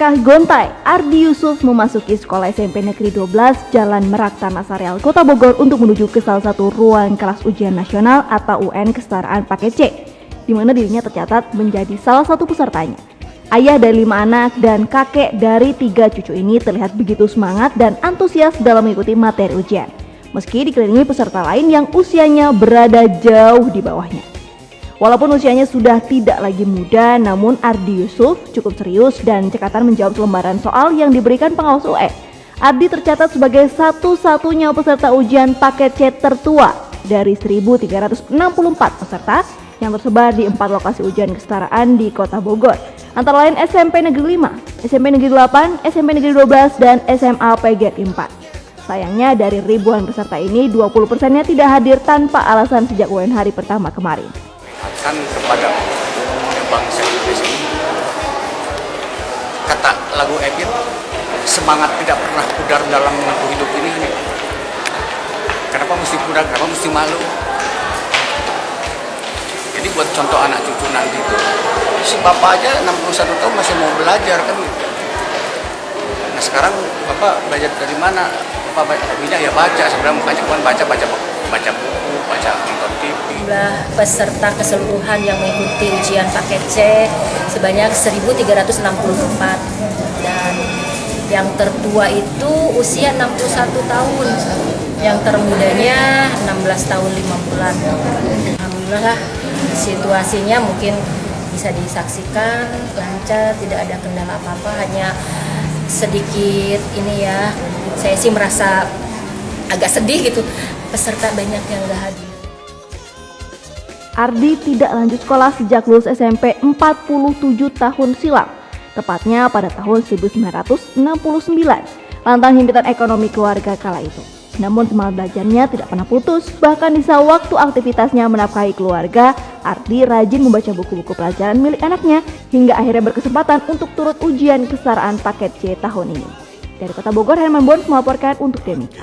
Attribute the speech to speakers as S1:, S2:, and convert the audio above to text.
S1: langkah gontai, Ardi Yusuf memasuki sekolah SMP Negeri 12 Jalan Merak Tanah Sareal, Kota Bogor untuk menuju ke salah satu ruang kelas ujian nasional atau UN kesetaraan paket C, di mana dirinya tercatat menjadi salah satu pesertanya. Ayah dari 5 anak dan kakek dari 3 cucu ini terlihat begitu semangat dan antusias dalam mengikuti materi ujian, meski dikelilingi peserta lain yang usianya berada jauh di bawahnya. Walaupun usianya sudah tidak lagi muda, namun Ardi Yusuf cukup serius dan cekatan menjawab lembaran soal yang diberikan pengawas UN. Ardi tercatat sebagai satu-satunya peserta ujian paket C tertua dari 1.364 peserta yang tersebar di 4 lokasi ujian kesetaraan di Kota Bogor, antara lain SMP Negeri 5, SMP Negeri 8, SMP Negeri 12, dan SMA PGRI 4. Sayangnya dari ribuan peserta ini 20%-nya tidak hadir tanpa alasan sejak UN hari pertama kemarin.
S2: Kan kepada bangsa Indonesia ini, kata lagu Ebit, semangat tidak pernah pudar dalam menempuh hidup ini. Kenapa mesti pudar, kenapa mesti malu? Jadi buat contoh anak cucu nanti itu, si bapak aja 61 tahun masih mau belajar kan gitu. Nah sekarang bapak belajar dari mana? Bapak hobinya ya baca, sebenarnya mukanya bukan baca buku, baca nonton TV.
S3: Jumlah peserta keseluruhan yang mengikuti ujian paket C sebanyak 1.364 dan yang tertua itu usia 61 tahun, yang termudanya 16 tahun 5 bulan. Alhamdulillah situasinya mungkin bisa disaksikan lancar, tidak ada kendala apa-apa, hanya sedikit ini ya, saya sih merasa agak sedih gitu, peserta banyak yang gak hadir.
S1: Ardi tidak lanjut sekolah sejak lulus SMP 47 tahun silam, tepatnya pada tahun 1969, lantaran himpitan ekonomi keluarga kala itu. Namun semangat belajarnya tidak pernah putus, bahkan di sela waktu aktivitasnya menafkahi keluarga, Ardi rajin membaca buku-buku pelajaran milik anaknya, hingga akhirnya berkesempatan untuk turut ujian kesetaraan paket C tahun ini. Dari Kota Bogor, Herman Bons melaporkan untuk Demika.